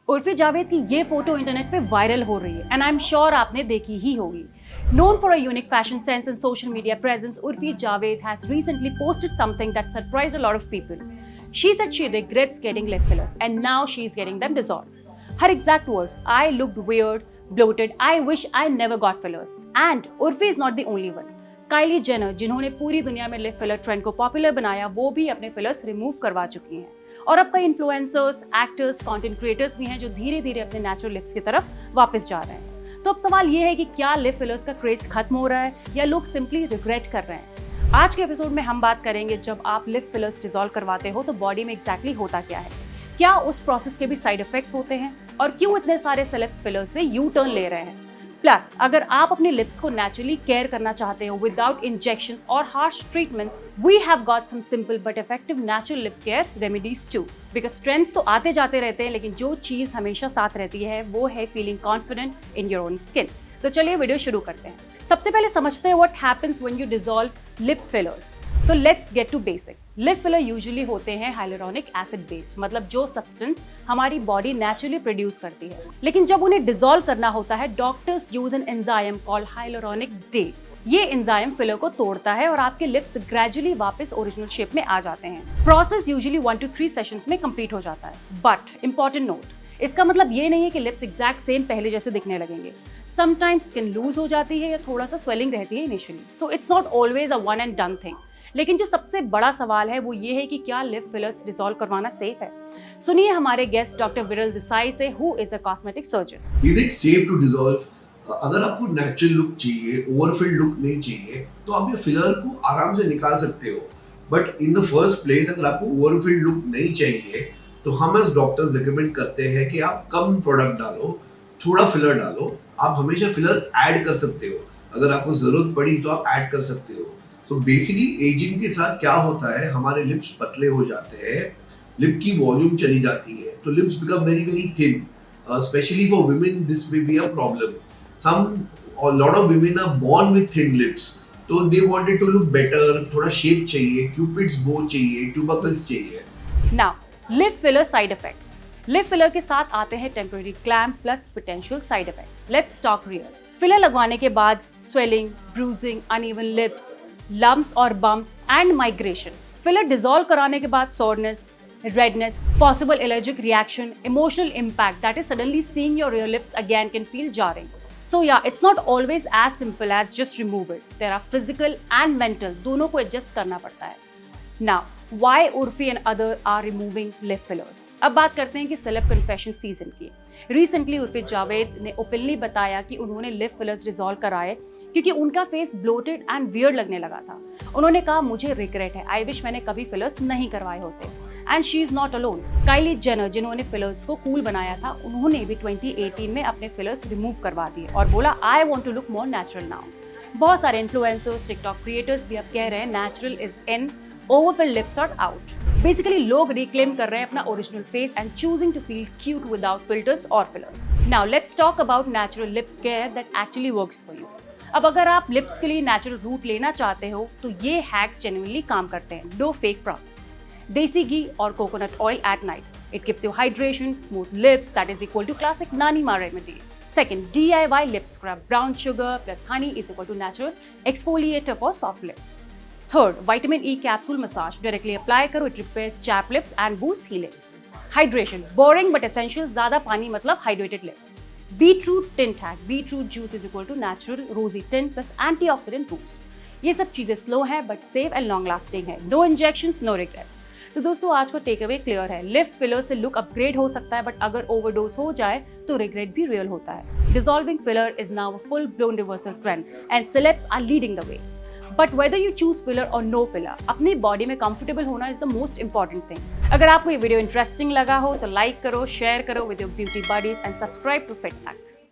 उर्फी जावेद की ये photo internet पे वायरल हो रही है एंड आई एम श्योर आपने देखी ही होगी। Known for a unique fashion sense and social media presence, Urfi Javed has recently posted something that surprised a lot of people. She said she regrets getting lip fillers and now she is getting them dissolved. Her exact words, "I looked weird, bloated, I wish I never got fillers." And Urfi is not the only one. Kylie Jenner, जिन्होंने पूरी दुनिया में lip filler trend को popular बनाया, वो भी अपने fillers remove करवा चुकी हैं। और अब कई इन्फ्लुएंसर्स, एक्टर्स, कंटेंट क्रिएटर्स भी हैं जो धीरे धीरे अपने नेचुरल लिप्स की तरफ वापस जा रहे हैं। तो अब सवाल ये है कि क्या लिप फिलर्स का क्रेज खत्म हो रहा है या लोग सिंपली रिग्रेट कर रहे हैं। आज के एपिसोड में हम बात करेंगे जब आप लिप फिलर्स डिसॉल्व करवाते हो तो बॉडी में एग्जैक्टली होता क्या है, क्या उस प्रोसेस के भी साइड इफेक्ट्स होते हैं और क्यों इतने सारे सेलेब्स फिलर्स से यू टर्न ले रहे हैं। प्लस अगर आप अपने लिप्स को नेचुरली केयर करना चाहते हो विदाउट इंजेक्शंस और harsh treatments, we have got some simple but effective natural lip care remedies too. Because trends तो आते जाते रहते हैं, लेकिन जो चीज हमेशा साथ रहती है वो है feeling confident in your own skin. तो चलिए वीडियो शुरू करते हैं। सबसे पहले समझते हैं what happens when you dissolve lip fillers. So let's get to basics. Lip filler usually होते हैं हाइलुरोनिक एसिड बेस्ड, मतलब जो सब्सटेंस हमारी बॉडी नेचुरली प्रोड्यूस करती है। लेकिन जब उन्हें डिसॉल्व करना होता है, doctors use an enzyme called hyaluronic days. ये एंजाइम फिलर को तोड़ता है और आपके लिप्स ग्रेजुअली वापस ओरिजिनल शेप में आ जाते हैं। प्रोसेस यूजुअली 1 to 3 सेशंस में कंप्लीट हो जाता है। बट इंपॉर्टेंट नोट, इसका मतलब ये नहीं है कि लिप्स एग्जैक्ट सेम पहले जैसे दिखने लगेंगे। समटाइम्स स्किन लूज हो जाती है या थोड़ा सा स्वेलिंग रहती है initially, so it's not always a one and done thing. लेकिन जो सबसे बड़ा सवाल है वो ये है कि क्या लिप फिलर्स डिसॉल्व करवाना सेफ है। सुनिए हमारे गेस्ट डॉक्टर विरल देसाई से, who is a cosmetic surgeon. Is it safe to dissolve? अगर आपको नेचुरल लुक चाहिए, ओवरफिल्ड लुक नहीं चाहिए, तो आप ये फिलर को आराम से निकाल सकते हो। But in the first place अगर आपको ओवरफिल्ड लुक नहीं चाहिए तो हम एज डॉक्टर्स रिकमेंड करते हैं कि आप कम प्रोडक्ट डालो, थोड़ा फिलर डालो। आप हमेशा फिलर ऐड कर सकते हो, अगर आपको जरूरत पड़ी तो आप ऐड कर सकते हो। तो बेसिकली एजिंग के साथ क्या होता है, हमारे लिप्स पतले हो जाते हैं, लिप की वॉल्यूम चली जाती है, तो lips become very very thin. Especially for women this may be a problem. Some lot of women are born with thin lips, तो they wanted to look better, थोड़ा शेप चाहिए, क्यूपिड्स बो चाहिए, tubercles चाहिए। Now lip filler side effects. Lip filler के साथ आते हैं temporary clamp plus potential side effects. Let's talk real. Filler लगवाने के बाद swelling, bruising, uneven lips, lumps और bumps and migration. Filler dissolve कराने के बाद soreness, redness, possible allergic reaction, emotional impact, that is suddenly seeing your real lips again can feel jarring. So yeah, it's not always as simple as just remove it. There are physical and mental, दोनों को adjust करना पड़ता है। Now, why Urfi and other are removing lip fillers? अब बात करते हैं कि सेलेब कन्फेशन सीजन की। रिसेंटली उर्फी जावेद ने ओपनली बताया कि उन्होंने लिप फिलर्स डिसॉल्व कराए क्योंकि उनका फेस ब्लोटेड एंड वियर्ड लगने लगा था। उन्होंने कहा, मुझे रिग्रेट है, आई विश मैंने कभी फिलर्स नहीं करवाए होते। And she is not alone. Kylie Jenner, जिन्होंने फिलर्स को कूल बनाया था, उन्होंने भी 2018 में अपने फिलर्स रिमूव करवा दिए और बोला, I want to look more natural now. बहुत सारे इन्फ्लुएंसर्स, टिकटॉक क्रिएटर्स भी अब कह रहे हैं natural is in, overfilled lips are out. Basically लोग रिक्लेम कर रहे हैं अपना original face and choosing to feel cute without filters और fillers. Now let's talk about natural lip care that actually works for you. अब अगर आप lips के लिए नेचुरल रूट लेना चाहते हो तो ये हैक्स जेन्युइनली काम करते हैं। No fake promise. Desi ghee और coconut oil at night, it gives you hydration, smooth lips, that is equal to classic nani ma remedy. Second, DIY lip scrub, brown sugar plus honey is equal to natural exfoliator for soft lips. Third, vitamin E capsule massage, directly apply करो, it repairs chapped lips and boosts healing. Hydration, boring but essential, ज़्यादा पानी मतलब hydrated lips. Beetroot tint hack, beetroot juice is equal to natural rosy tint plus antioxidant boost. ये सब चीजें slow हैं but safe and long lasting है। No injections, no regrets. तो दोस्तों आज का टेक अवे क्लियर है, लिप फिलर से लुक अपग्रेड हो सकता है बट अगर ओवरडोज हो जाए तो रिग्रेट भी रियल होता है। Dissolving filler is now a full blown reversal trend and celebs are leading the way. But whether you choose filler और नो फिलर, अपनी बॉडी में कंफर्टेबल होना is the most important thing. अगर आपको ये वीडियो इंटरेस्टिंग लगा हो तो लाइक करो, शेयर करो with your beauty buddies and subscribe to fit hack.